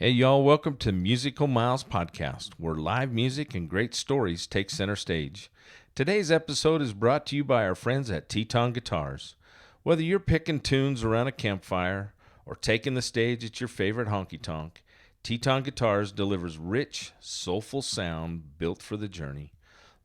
Hey, y'all, welcome to Musical Miles Podcast, where live music and great stories take center stage. Today's episode is brought to you by our friends at Teton Guitars. Whether you're picking tunes around a campfire or taking the stage at your favorite honky-tonk, Teton Guitars delivers rich, soulful sound built for the journey.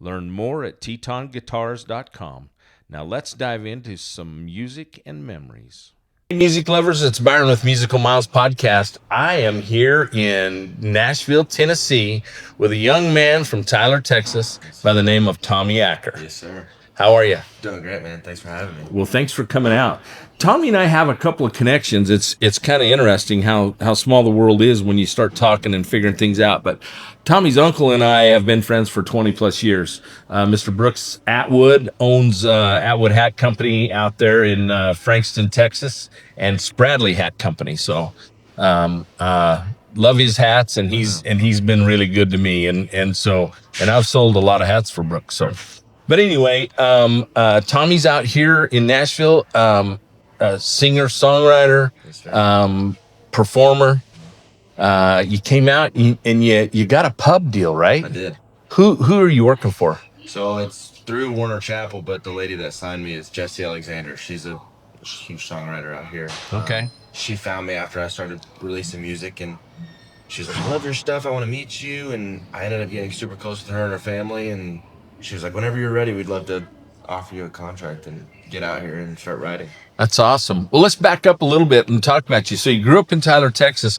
Learn more at tetonguitars.com. Now let's dive into some music and memories. Hey, music lovers, it's Byron with Musical Miles Podcast. I am here in Nashville, Tennessee, with a young man from Tyler, Texas, by the name of Tommy Acker. Yes, sir. How are you? Doing great, man. Thanks for having me. Well, thanks for coming out. Tommy and I have a couple of connections. It's kind of interesting how small the world is when you start talking and figuring things out. But Tommy's uncle and I have been friends for 20 plus years. Mr. Brooks Atwood owns Atwood Hat Company out there in Frankston, Texas, and Spradley Hat Company. So love his hats, and he's been really good to me. And I've sold a lot of hats for Brooks. So. But anyway, Tommy's out here in Nashville, a singer, songwriter, performer. You came out and you got a pub deal, right? I did. Who are you working for? So it's through Warner Chappell, but the lady that signed me is Jessi Alexander. She's a huge songwriter out here. Okay. She found me after I started releasing music, and she's like, "I love your stuff. I want to meet you." And I ended up getting super close with her and her family, and she was like, "Whenever you're ready, we'd love to offer you a contract and get out here and start writing." That's awesome. Well, let's back up a little bit and talk about you. So you grew up in Tyler, Texas.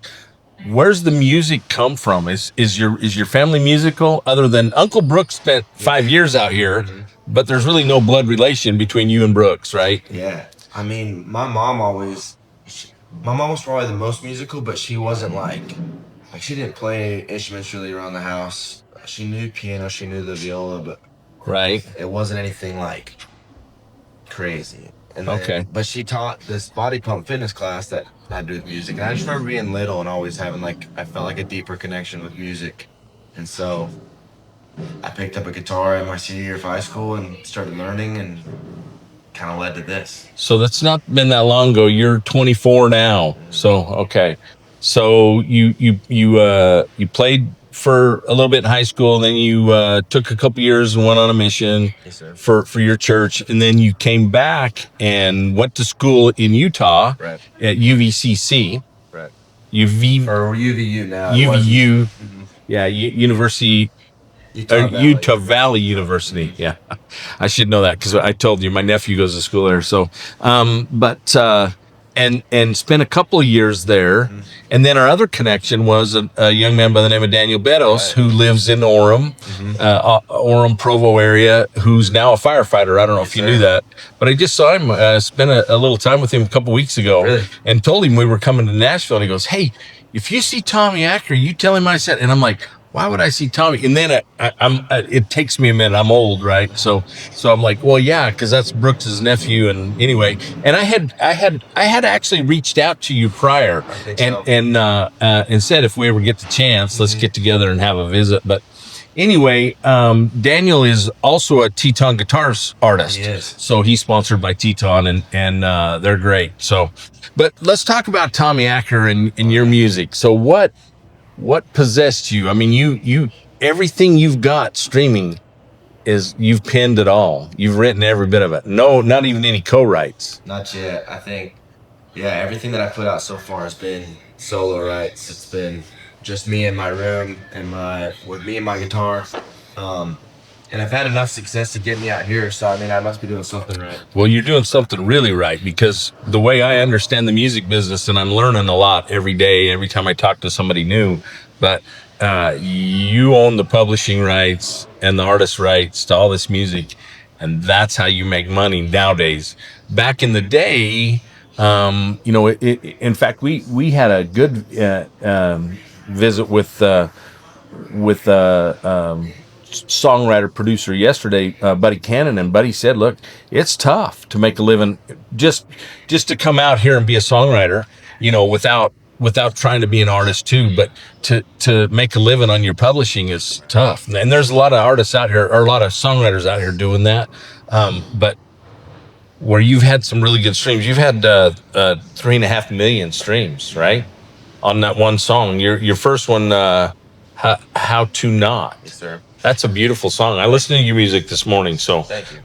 Where's the music come from? Is your family musical? Other than Uncle Brooks spent 5 years out here, but there's really no blood relation between you and Brooks, right? Yeah. I mean, my mom was probably the most musical, but she wasn't like she didn't play instruments really around the house. She knew piano, she knew the viola, but Right. it wasn't anything like crazy. And then, Okay. But she taught this body pump fitness class that had to do with music. And I just remember being little and always having I felt like a deeper connection with music. And so I picked up a guitar in my senior year of high school and started learning, and kind of led to this. So that's not been that long ago. You're 24 now. So okay. So you played for a little bit in high school, then you took a couple years and went on a mission. Yes, sir. for your church, and then you came back and went to school in Utah, Right. at UVCC. Right. UV Or UVU now. UVU, yeah, University. Utah Utah Valley University. Yeah, I should know that because I told you my nephew goes to school there. So, and spent a couple of years there. And then our other connection was a young man by the name of Daniel Beddos, who lives in Orem, Orem, Provo area, who's now a firefighter. I don't know if you knew that, but I just saw him, spent a little time with him a couple weeks ago. Really? And told him we were coming to Nashville. And he goes, "Hey, if you see Tommy Acker, you tell him I said." And I'm like, "Why would I see Tommy?" And then it takes me a minute. I'm old, right? So I'm like, "Well, yeah, because that's Brooks's nephew." And anyway, and I had actually reached out to you prior, and said if we ever get the chance, let's get together and have a visit. But anyway, Daniel is also a Teton Guitars artist. He is. So he's sponsored by Teton, and they're great. So, but let's talk about Tommy Acker and your music. So what possessed you? I mean, you everything you've got streaming is you've penned it all. You've written every bit of it. No, not even any co-writes. Not yet. I think, yeah, everything that I put out so far has been solo rights. It's been just me in my room and with me and my guitar. And I've had enough success to get me out here, so I mean, I must be doing something right. Well, you're doing something really right, because the way I understand the music business, and I'm learning a lot every day, every time I talk to somebody new, but you own the publishing rights and the artist rights to all this music, and that's how you make money nowadays. Back in the day, in fact, we had a good visit with songwriter producer yesterday, Buddy Cannon, and Buddy said, "Look, it's tough to make a living just to come out here and be a songwriter, without trying to be an artist too, but to make a living on your publishing is tough." And there's a lot of artists out here, or a lot of songwriters out here doing that, but where you've had some really good streams, you've had 3.5 million streams, right? on that one song. Your first one, How to Not. Yes, sir. That's a beautiful song. I listened to your music this morning, so Thank you.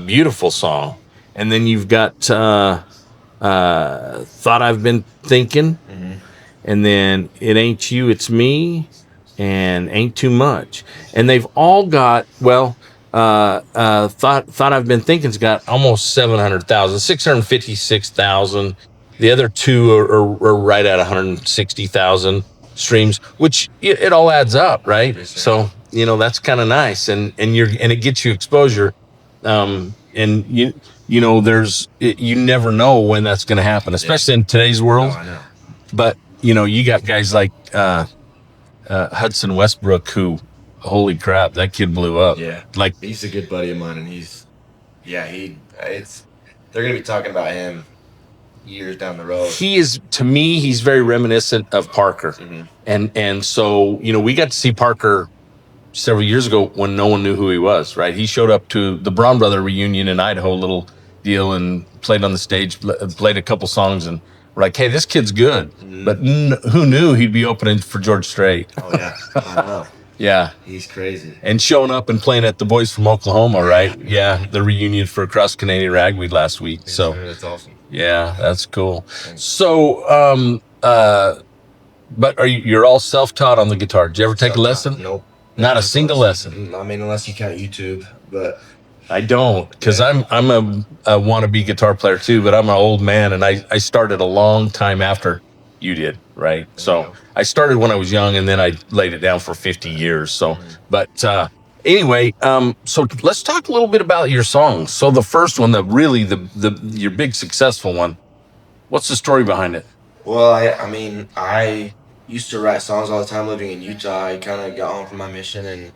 beautiful song. And then you've got Thought I've Been Thinking, and then It Ain't You, It's Me, and Ain't Too Much. And they've all got, well, Thought I've Been Thinking's got almost 700,000, 656,000. The other two are right at 160,000 streams, which it all adds up, right? So, that's kind of nice. And it gets you exposure. And you never know when that's going to happen, especially in today's world. I know. But, you got guys like Hudson Westbrook, who, holy crap, that kid blew up. Yeah. Like, He's a good buddy of mine, and they're going to be talking about him years down the road. to me, he's very reminiscent of Parker. And so, we got to see Parker several years ago when no one knew who he was, right? He showed up to the Braun Brother reunion in Idaho, little deal, and played on the stage, played a couple songs, and we're like, hey, this kid's good. But who knew he'd be opening for George Strait? Oh, yeah. I know. Yeah. He's crazy. And showing up and playing at the Boys from Oklahoma, right? Yeah, the reunion for Cross Canadian Ragweed last week. So That's awesome. yeah, that's cool. So, but you're all self-taught on the guitar. Did you ever take a lesson? Nope. Not a single lesson. I mean, unless you count YouTube, but I don't, because I'm a wannabe guitar player too, but I'm an old man, and I started a long time after you did, right? So I started when I was young, and then I laid it down for 50 years. So, but anyway, so let's talk a little bit about your songs. So the first one, your big successful one, what's the story behind it? Well, I used to write songs all the time living in Utah. I kind of got home from my mission, and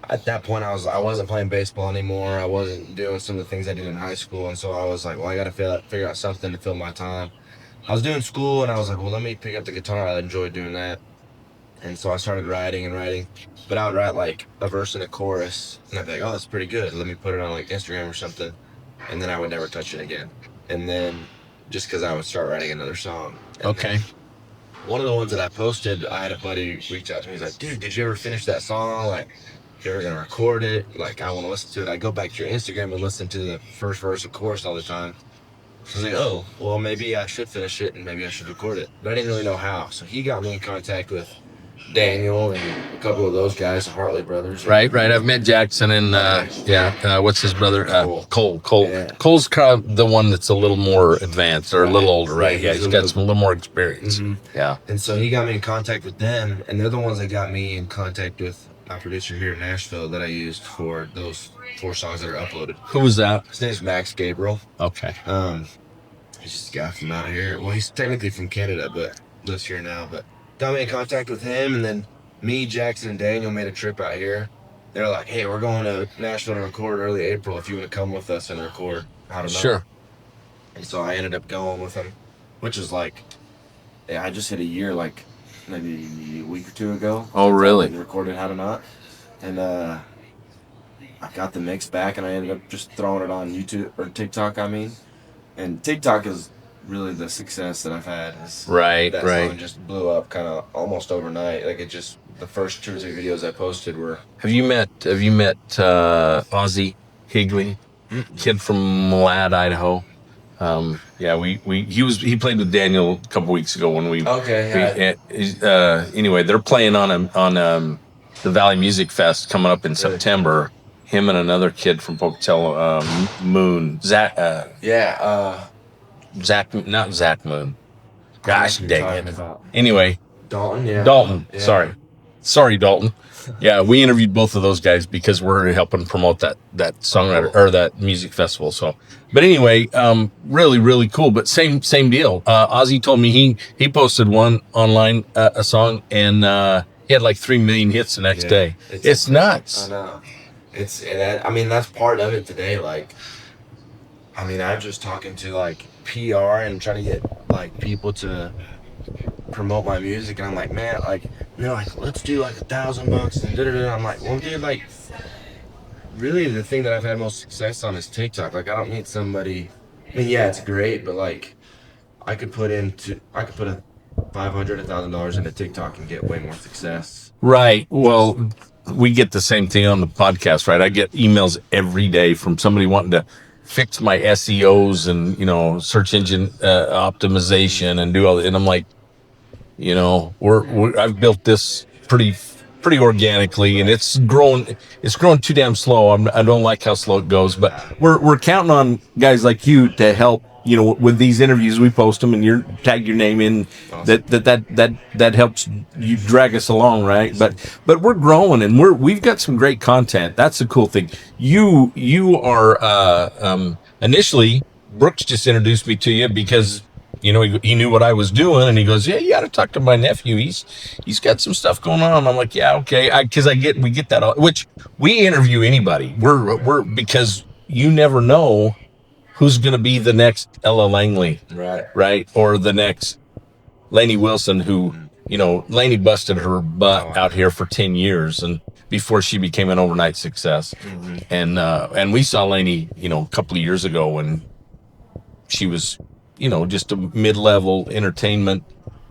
at that point I wasn't playing baseball anymore. I wasn't doing some of the things I did in high school, and so I was like, well, I got to figure out something to fill my time. I was doing school, and I was like, well, let me pick up the guitar. I enjoyed doing that. And so I started writing, but I would write like a verse and a chorus, and I'd be like, oh, that's pretty good. Let me put it on like Instagram or something. And then I would never touch it again. And then just because I would start writing another song. And Okay. one of the ones that I posted, I had a buddy reach out to me. He's like, dude, did you ever finish that song? Like, you're going to record it? Like, I want to listen to it. I go back to your Instagram and listen to the first verse and chorus all the time. So I was like, oh, well, maybe I should finish it and maybe I should record it. But I didn't really know how. So he got me in contact with Daniel and a couple of those guys, the Hartley brothers. Right. I've met Jackson and what's his brother? Cole. Yeah. Cole's kind of the one that's a little more advanced or a little older, right? Yeah, he's got a little more experience. Yeah. And so he got me in contact with them, and they're the ones that got me in contact with my producer here in Nashville that I used for those 4 songs that are uploaded. Who was that? His name's Max Gabriel. Okay. He's just a guy from out here. Well, he's technically from Canada, but lives here now. But got me in contact with him, and then me, Jackson, and Daniel made a trip out here. They're like, hey, we're going to Nashville to record early April if you want to come with us and record How to Know. Sure. And so I ended up going with them, which is like, I just hit a year, like maybe a week or 2 ago. Oh, really? We recorded How to Not. And I got the mix back, and I ended up just throwing it on YouTube, or TikTok, And TikTok is really the success that I've had. That song just blew up kind of almost overnight. Like, the first 2 or 3 videos I posted were... Have you met Ozzy Higley, kid from Malad, Idaho? He played with Daniel a couple weeks ago when we. Okay. Anyway, they're playing on the Valley Music Fest coming up in September. Him and another kid from Pocatello, Moon, Zach. Not Zach Moon. Gosh dang it. Anyway, Dalton. Yeah. Dalton. Yeah. Sorry, Dalton. Yeah, we interviewed both of those guys because we're helping promote that songwriter or that music festival. So, but anyway, really, really cool. But same deal. Ozzy told me he posted one online, a song, and he had like 3 million hits the next day. It's nuts. I know. That's part of it today. Like, I'm just talking to like PR and trying to get like people to promote my music, and I'm like, man, like, they're like, let's do like $1,000 and da-da-da. I'm like, well, dude, like, really the thing that I've had most success on is TikTok. Like, I don't need somebody. It's great, but like, I could put $500, $1,000 into TikTok and get way more success. Right. Well, we get the same thing on the podcast, right? I get emails every day from somebody wanting to fix my SEOs and, search engine optimization and do all that. And I'm like, I've built this pretty organically, and it's growing too damn slow. I don't like how slow it goes, but we're counting on guys like you to help, with these interviews. We post them and you tag your name in. Awesome. That helps you drag us along, right? But we're growing, and we've got some great content. That's the cool thing. You are initially, Brooks just introduced me to you because he knew what I was doing, and he goes, "Yeah, you got to talk to my nephew. He's got some stuff going on." I'm like, "Yeah, okay." Because we get that all, which we interview anybody. We're because you never know who's going to be the next Ella Langley, right, or the next Lainey Wilson, who Lainey busted her butt out here for 10 years, and before she became an overnight success, and we saw Lainey, a couple of years ago when she was, just a mid-level entertainment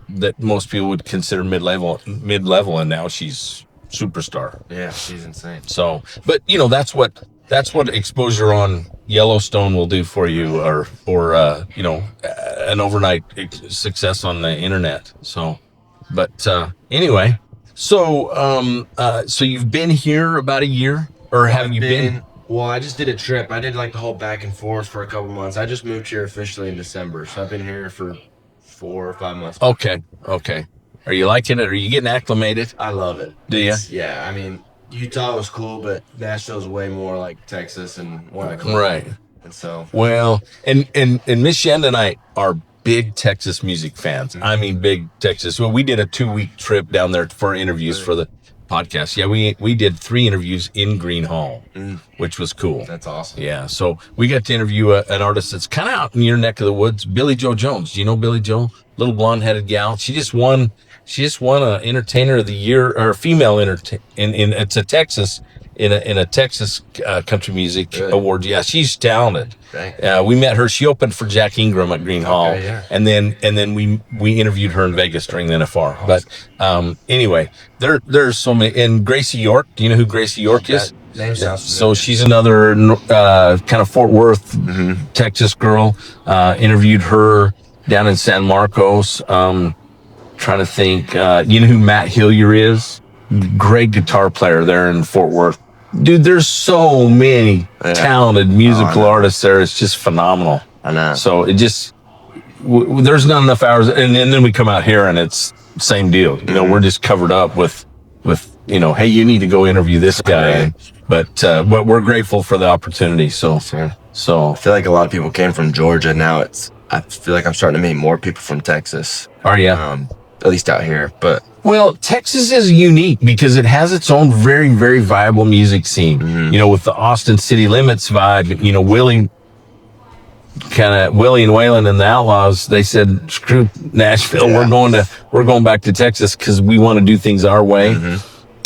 that most people would consider mid-level, and now she's superstar. Yeah, she's insane. So, but that's what exposure on Yellowstone will do for you, or an overnight success on the internet. So, but anyway, so you've been here about a year, or have you been? Well, I just did a trip. I did like the whole back and forth for a couple months. I just moved here officially in December, so I've been here for 4 or 5 months. Okay. Are you liking it? Are you getting acclimated? I love it. Do you? Yeah, I mean, Utah was cool, but Nashville's way more like Texas and more like home. Right. And so. Well, and Miss Shanda and I are big Texas music fans. I mean, big Texas. Well, we did a 2-week trip down there for interviews for the podcast. Yeah, we did 3 interviews in Green Hall, which was cool. That's awesome. Yeah, so we got to interview an artist that's kind of out in your neck of the woods, Billy Joe Jones. Do you know Billy Joe? Little blonde-headed gal. She just won a Entertainer of the Year, or female it's a Texas in a Texas country music award. Yeah, she's talented. We met her. She opened for Jack Ingram at Green Hall, and then we interviewed her in Vegas during the NFR. Awesome. But anyway, there's so many. And Gracie York. Do you know who Gracie York is? So she's another kind of Fort Worth, Texas girl. Interviewed her down in San Marcos. Trying to think. You know who Matt Hillier is? Great guitar player there in Fort Worth. Dude, there's so many talented musical artists there. It's just phenomenal. I know. So it just, there's not enough hours. And then we come out here and it's same deal. We're just covered up with, hey, you need to go interview this guy. But we're grateful for the opportunity. So I feel like a lot of people came from Georgia. Now I feel like I'm starting to meet more people from Texas. Are you? At least out here, but. Well, Texas is unique because it has its own very, very viable music scene. With the Austin City Limits vibe, Willie and Waylon and the Outlaws, they said, screw Nashville. Yeah. We're going back to Texas because we want to do things our way.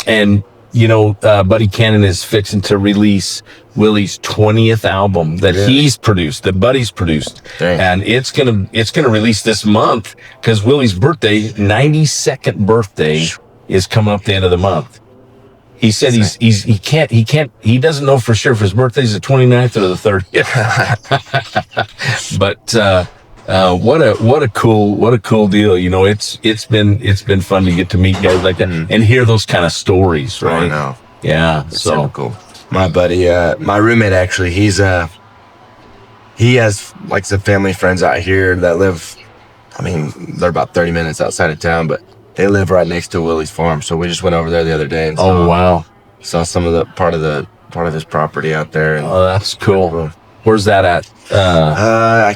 And, Buddy Cannon is fixing to release Willie's 20th album that he's produced, that Buddy's produced. Dang. And it's gonna release this month because Willie's birthday, 92nd birthday, is coming up the end of the month. He said he doesn't know for sure if his birthday's the 29th or the 30th. But what a cool deal. It's been fun to get to meet guys like that and hear those kind of stories, right? I know. Yeah. It's so cool. My buddy, my roommate actually, he has like some family friends out here that live, they're about 30 minutes outside of town, but they live right next to Willie's farm. So we just went over there the other day and saw some of the part of his property out there. And that's cool. Where's that at? I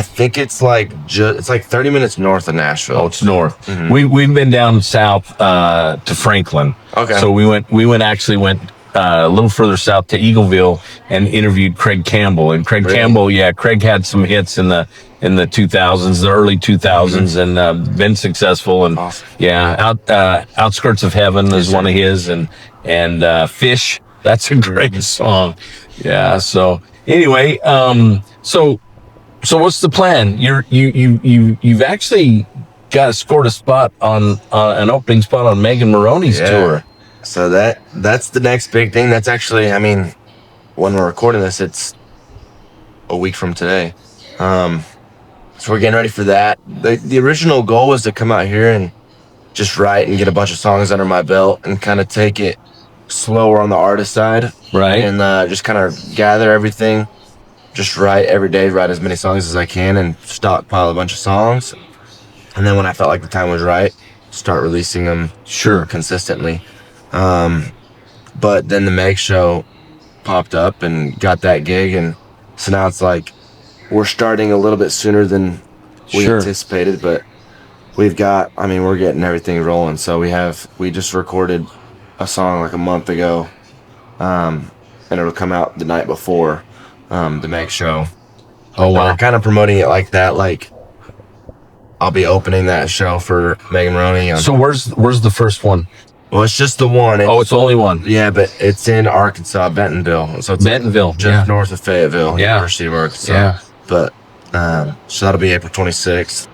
think it's like 30 minutes north of Nashville. Oh, it's north. We've been down south to Franklin. Okay. So we went a little further south to Eagleville and interviewed Craig Campbell. And Craig Campbell, Craig had some hits in the 2000s, the early 2000s, and been successful. And Outskirts of Heaven is one of his, and Fish. That's a great song. Yeah. So anyway, so what's the plan? You've actually scored a spot on an opening spot on Megan Moroney's tour. So that's the next big thing. That's actually, I mean, when we're recording this, it's a week from today. So we're getting ready for that. The original goal was to come out here and just write and get a bunch of songs under my belt and kind of take it slower on the artist side. Right. And just kind of gather everything. Just write every day, write as many songs as I can and stockpile a bunch of songs. And then when I felt like the time was right, start releasing them consistently. But then the Meg show popped up and got that gig. And so now it's like we're starting a little bit sooner than we anticipated, but we're getting everything rolling. So we just recorded a song like a month ago, and it'll come out the night before the Meg show. Oh wow! We're kind of promoting it like that. Like I'll be opening that show for Megan Moroney. So where's the first one? Well, it's just the one. It's only one. Yeah, but it's in Arkansas, Bentonville. So it's Bentonville, just north of Fayetteville, University of Arkansas. Yeah. But so that'll be April 26th,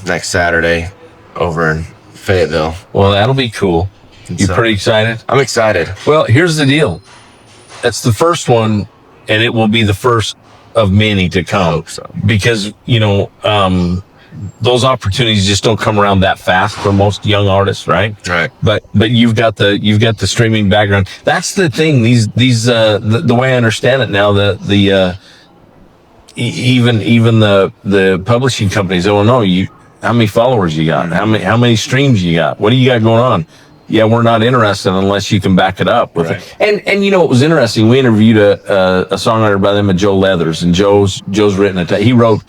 next Saturday, over in Fayetteville. Well, that'll be cool. You pretty excited? I'm excited. Well, here's the deal. That's the first one, and it will be the first of many to come. I hope so. Because, those opportunities just don't come around that fast for most young artists, right? Right. But you've got the streaming background. That's the thing. The way I understand it now, even the publishing companies, they will know how many followers you got, how many streams you got, what do you got going on? Yeah, we're not interested unless you can back it up with it. And it was interesting. We interviewed a songwriter by the name of Joe Leathers, and Joe's written he wrote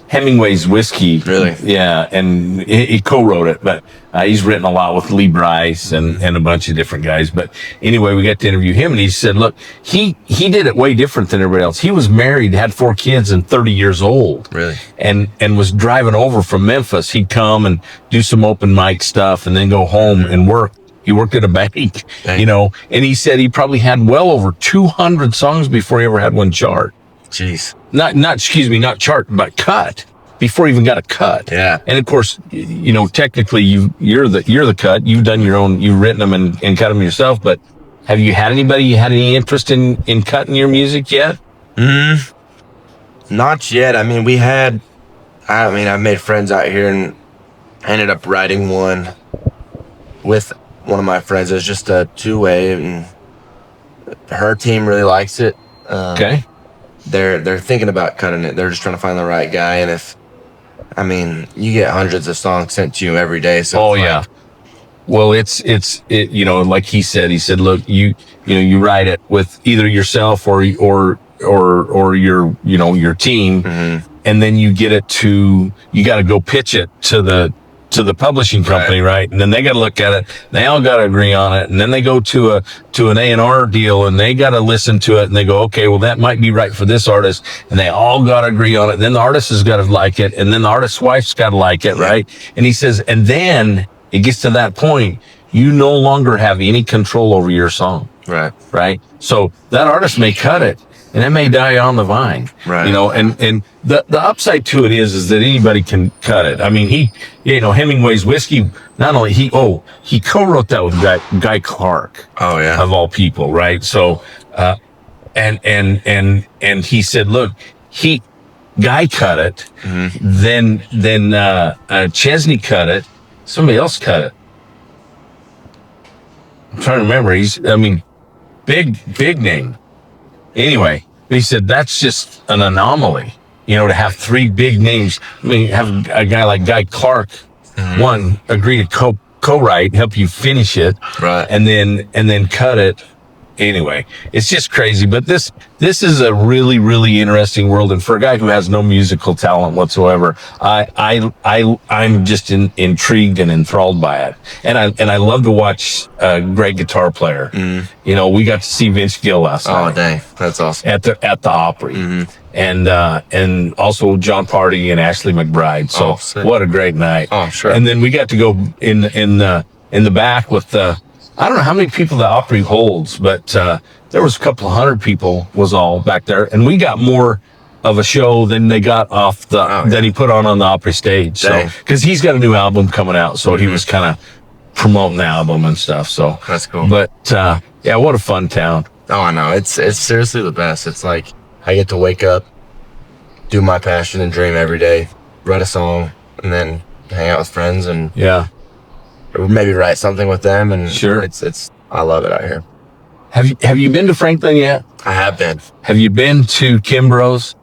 Hemingway's Whiskey. Really? Yeah, and he co-wrote it, but he's written a lot with Lee Brice and a bunch of different guys. But anyway, we got to interview him, and he said, look, he did it way different than everybody else. He was married, had 4 kids, and 30 years old. Really? And was driving over from Memphis. He'd come and do some open mic stuff and then go home and work. He worked at a bank, and he said he probably had well over 200 songs before he ever had one chart. Jeez. Not chart, but cut before he even got a cut. Yeah. And of course, technically you're the cut. You've done your own. You've written them and cut them yourself. But have you had any interest in cutting your music yet? Not yet. I mean, I've made friends out here, and I ended up writing one with one of my friends. It's just a 2-way, and her team really likes it. Okay. They're thinking about cutting it. They're just trying to find the right guy. And you get hundreds of songs sent to you every day. So well, it's like he said, look, you write it with either yourself or your team, and then you get it you got to go pitch it to the publishing company, right? And then they got to look at it. They all got to agree on it. And then they go to an A&R deal, and they got to listen to it. And they go, okay, well, that might be right for this artist. And they all got to agree on it. Then the artist has got to like it. And then the artist's wife's got to like it, right? And he says, and then it gets to that point, you no longer have any control over your song. Right. Right. So that artist may cut it, and it may die on the vine. Right. And the upside to it is that anybody can cut it. I mean, Hemingway's Whiskey, not only he co-wrote that with Guy Clark. Oh yeah. Of all people, right? So and he said, look, Guy cut it, then Chesney cut it, somebody else cut it. I'm trying to remember. Big name. Anyway, he said that's just an anomaly, to have 3 big names. Have a guy like Guy Clark, one agree to co-write, help you finish it, right, and then cut it. Anyway, it's just crazy. But this is a really, really interesting world, and for a guy who has no musical talent whatsoever, I'm just intrigued and enthralled by it. And I love to watch a great guitar player. We got to see Vince Gill last night. Oh dang, that's awesome. At the Opry, and also John Party and Ashley McBride. So what a great night. Oh sure. And then we got to go in the back with the. I don't know how many people the Opry holds, but there was a couple of hundred people was all back there, and we got more of a show than they got off that he put on the Opry stage. So, because he's got a new album coming out, so he was kind of promoting the album and stuff. So that's cool. But yeah, what a fun town. Oh, I know. It's seriously the best. It's like I get to wake up, do my passion and dream every day, write a song, and then hang out with friends and or maybe write something with them. And it's I love it out here. Have you been to Franklin yet? I have been. Have you been to Kimbrough's?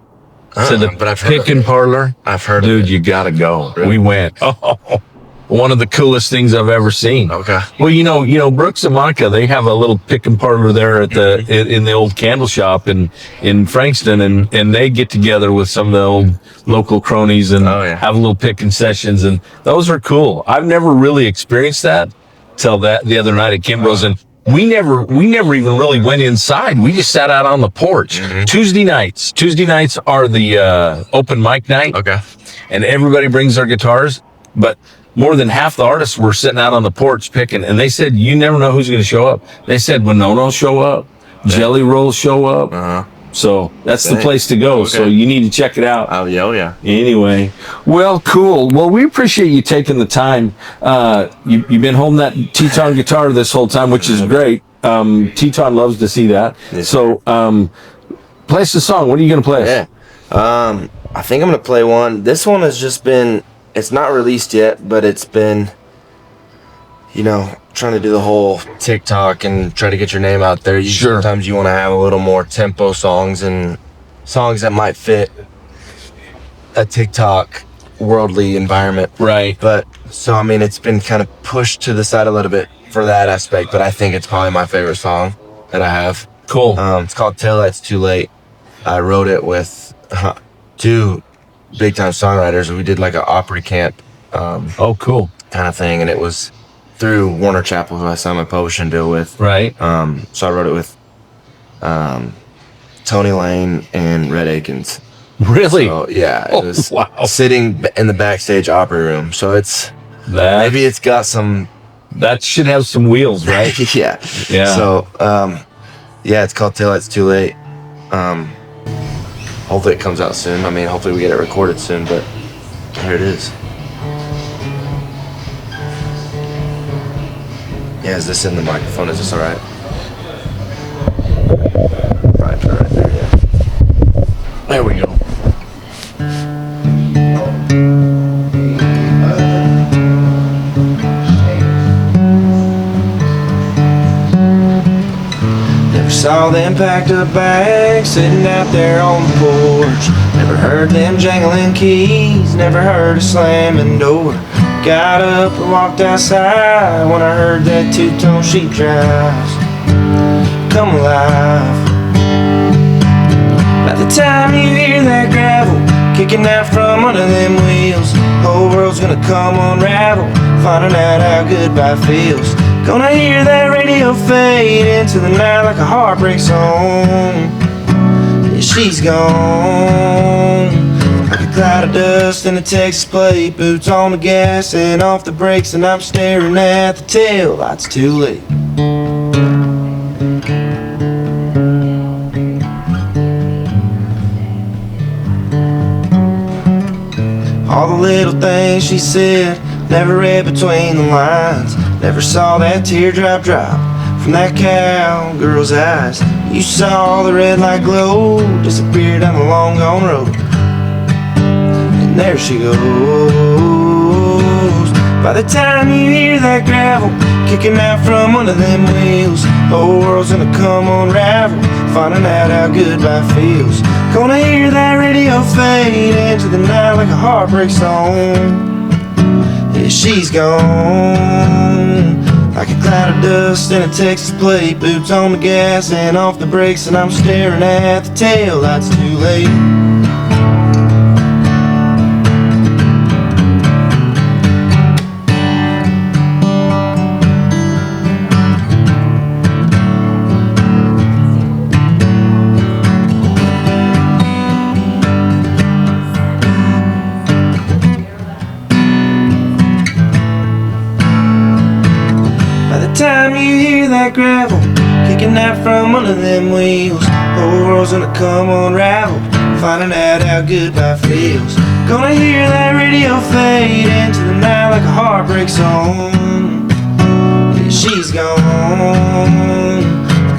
To the Pickin' Parlor? I've heard Dude, of it. you gotta go. Really? We went. Oh, one of the coolest things I've ever seen. Okay. Well, you know, Brooks and Monica, they have a little Pickin' Parlor there at in the old candle shop in Frankston, and they get together with some of the old local cronies and have a little picking sessions, and those are cool. I've never really experienced that till the other night at Kimbrough's, and we never even really went inside. We just sat out on the porch. Tuesday nights are the open mic night. Okay. And everybody brings their guitars, but more than half the artists were sitting out on the porch picking. And they said, you never know who's going to show up. They said, Winono show up, Jelly Rolls show up. So that's the place to go. Okay. So you need to check it out. Oh, yeah. Anyway, well, cool. Well, we appreciate you taking the time. You've been holding that Teton guitar this whole time, which is great. Teton loves to see that. Yeah. So play us a song. What are you going to play? Yeah. I think I'm going to play one. This one has just been, it's not released yet, but it's been, trying to do the whole TikTok and try to get your name out there. Sometimes you want to have a little more tempo songs and songs that might fit a TikTok worldly environment. Right. But so, I mean, it's been kind of pushed to the side a little bit for that aspect, but I think it's probably my favorite song that I have. Cool. It's called Till It's Too Late. I wrote it with two big time songwriters. We did like an Opry camp. Cool. Kind of thing. And it was through Warner Chappell, who I signed my publishing deal with. Right. So I wrote it with Tony Lane and Red Akins. Really? So, yeah. It was sitting in the backstage Opry room. So maybe it's got some. That should have some wheels, right? Yeah. So, it's called Till It's Too Late. Hopefully it comes out soon. I mean, hopefully we get it recorded soon, but here it is. Yeah, is this in the microphone? Is this all right? Right there, yeah. There we go. Never saw them packed up bags sitting out there on the porch. Never heard them jangling keys, never heard a slamming door. Got up and walked outside when I heard that two-tone sheep drives come alive. By the time you hear that gravel kicking out from under them wheels, whole world's gonna come unravel, finding out how goodbye feels. Gonna hear that radio fade into the night like a heartbreak song. Yeah, she's gone. Like a cloud of dust in a Texas plate, boots on the gas and off the brakes, and I'm staring at the tail lights. Too late. All the little things she said, never read between the lines. Never saw that teardrop drop from that cowgirl's eyes. You saw the red light glow disappear down the long gone road. And there she goes. By the time you hear that gravel kicking out from under them wheels, whole world's gonna come unravel, finding out how goodbye feels. Gonna hear that radio fade into the night like a heartbreak song. Yeah, she's gone. Like a cloud of dust in a Texas plate, boots on the gas and off the brakes, and I'm staring at the tail lights. Too late. Time you hear that gravel kicking out from under them wheels, whole world's gonna come unravel, finding out how goodbye feels. Gonna hear that radio fade into the night like a heartbreak song. Yeah, she's gone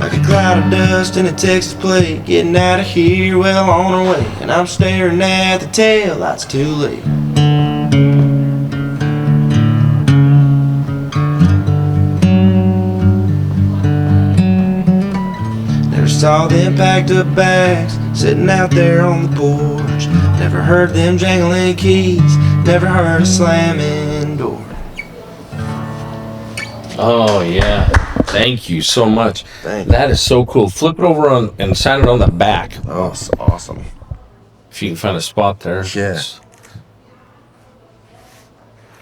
like a cloud of dust in a Texas plate. Getting out of here, well on her way, and I'm staring at the tail lights too late. Never saw them packed up bags sitting out there on the porch. Never heard them jangling keys, never heard a slamming door. Oh, yeah. Thank you so much. Thank you. That is so cool. Flip it over and sign it on the back. Oh, it's awesome. If you can find a spot there. Yes.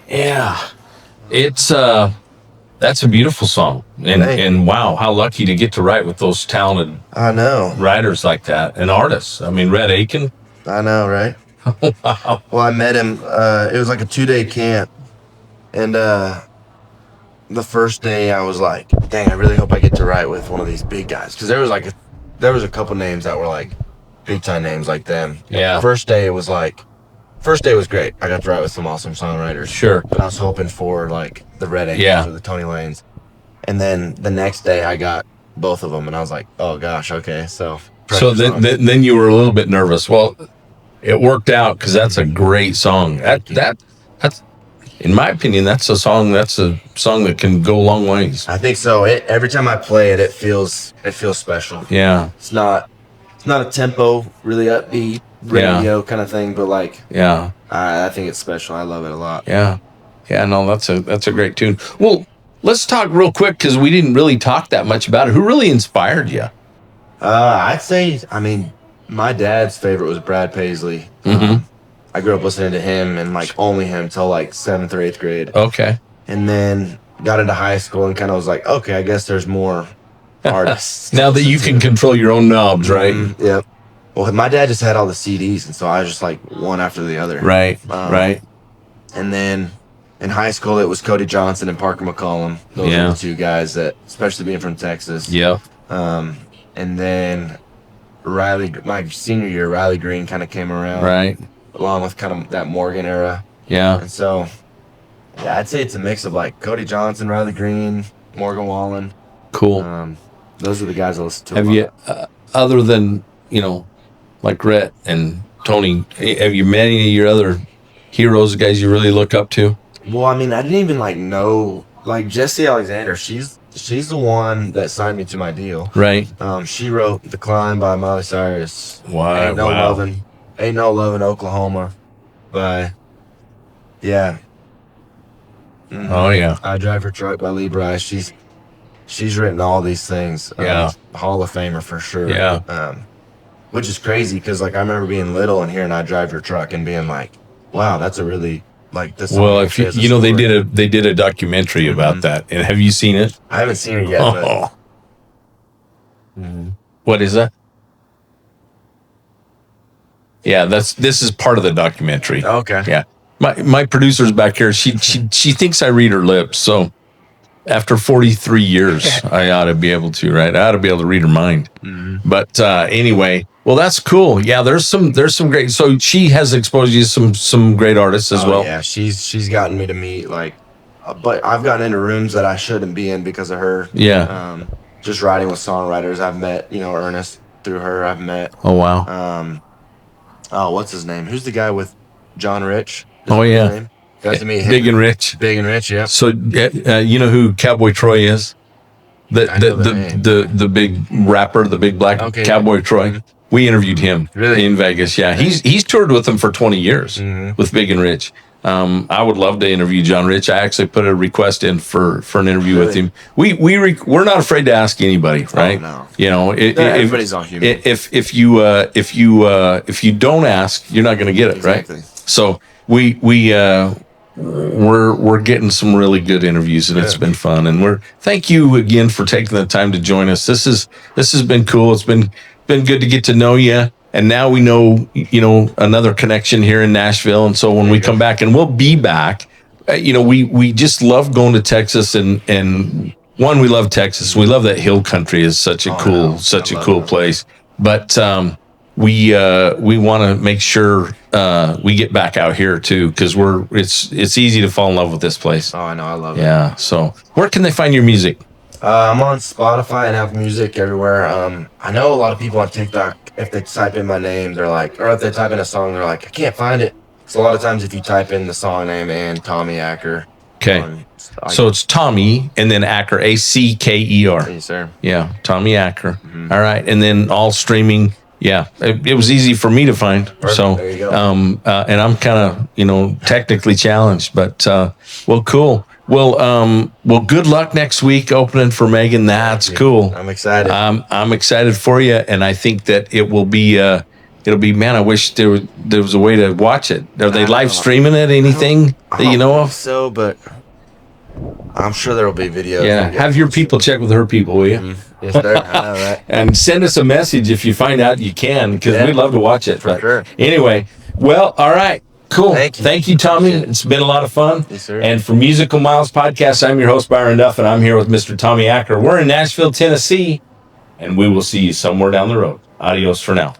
Yeah. It's that's a beautiful song. And wow, how lucky to get to write with those talented I know. writers like that and artists. I mean, Red Aiken. I know, right? Wow. Well, I met him. It was like a 2-day camp. And the first day I was like, dang, I really hope I get to write with one of these big guys. Because there was a couple names that were like big time names like them. Yeah. First day was great. I got to write with some awesome songwriters. Sure. But I was hoping for like the Red Aikens or the Tony Lanes. And then the next day I got both of them, and I was like, oh gosh, okay. So then you were a little bit nervous. Well, it worked out because that's a great song. That's in my opinion, that's a song that can go long ways. I think so. Every time I play it, it feels special. Yeah. It's not a tempo, really upbeat radio kind of thing, but like I think it's special. I love it a lot. Yeah. Yeah, no, that's a great tune. Well, let's talk real quick because we didn't really talk that much about it. Who really inspired you? I'd say, I mean, my dad's favorite was Brad Paisley. Mm-hmm. I grew up listening to him and like only him till like 7th or 8th grade. Okay. And then got into high school and kind of was like, okay, I guess there's more artists. Now that you can control your own knobs, right? Mm-hmm. Yep. Well, my dad just had all the CDs, and so I was just like one after the other. Right. Right. And then in high school, it was Cody Johnson and Parker McCollum. Those were the two guys that, especially being from Texas. Yeah. And then my senior year, Riley Green kind of came around. Right. Along with kind of that Morgan era. Yeah. And so, yeah, I'd say it's a mix of like Cody Johnson, Riley Green, Morgan Wallen. Cool. Those are the guys I listen to. Have you, other than, like Rhett and Tony, have you met any of your other heroes, guys you really look up to? Well, I mean, I didn't even like know, like Jessi Alexander, she's the one that signed me to my deal. Right. She wrote The Climb by Miley Cyrus. Wow. Ain't No Lovin' Oklahoma by, yeah. Mm-hmm. Oh, yeah. I Drive Her Truck by Lee Bryce. She's written all these things. Yeah. Hall of Famer for sure. Yeah. Which is crazy because like I remember being little and hearing I Drive Your Truck and being like, wow, that's a really like this. Well, if they did a documentary about that. And have you seen it? I haven't seen it yet. Oh. What is that? Yeah, this is part of the documentary. Okay. Yeah. My producer's back here. She thinks I read her lips. So after 43 years, I ought to be able to, right? I ought to be able to read her mind. Mm-hmm. But anyway, well, that's cool. Yeah, there's some great. So she has exposed you to some great artists as well. Yeah, she's gotten me to meet like, but I've gotten into rooms that I shouldn't be in because of her. Yeah. Just writing with songwriters, I've met Ernest through her. I've met. Oh wow. What's his name? Who's the guy with John Rich? Oh yeah. Got to meet him. Big and Rich. Big and Rich, yeah. So you know who Cowboy Troy is? The big rapper, the big black Cowboy Troy. Mm-hmm. We interviewed him in Vegas. Yeah, he's toured with them for 20 years with Big and Rich. I would love to interview John Rich. I actually put a request in for an interview with him. We're not afraid to ask anybody, right? Oh, no. Everybody's all human. If you don't ask, you're not going to get it, exactly. Right? So we're getting some really good interviews, and it's been fun. And thank you again for taking the time to join us. This has been cool. It's been good to get to know you. And now we know, another connection here in Nashville. And so when we come back, and we'll be back, we just love going to Texas. And one, we love Texas. We love that hill country is such a cool place. But we want to make sure we get back out here too, because it's easy to fall in love with this place. Oh, I know, I love it. Yeah. So where can they find your music? I'm on Spotify and Apple Music everywhere. I know a lot of people on TikTok, if they type in my name, they're like, or if they type in a song, they're like, I can't find it. So a lot of times if you type in the song name and Tommy Acker. Okay. So it's Tommy and then Acker, Acker. Yes, sir. Yeah, Tommy Acker. Mm-hmm. All right. And then all streaming. Yeah, it was easy for me to find. Perfect. So, there you go. and I'm kind of, technically challenged, but, well, cool. Well, good luck next week opening for Megan. That's cool. I'm excited. I'm excited for you. And I think that it will be, man, I wish there was a way to watch it. Are they live streaming it? Anything that you know of? So, but I'm sure there will be videos. Yeah. Have your people check with her people, will you? Mm-hmm. Yes, sir. I know, right? And send us a message if you find out you can, because we'd love to watch it. For sure. Anyway, well, all right. Cool. Thank you, Tommy. It's been a lot of fun. Yes, sir. And for Musical Miles Podcast, I'm your host, Byron Duff, and I'm here with Mr. Tommy Acker. We're in Nashville, Tennessee, and we will see you somewhere down the road. Adios for now.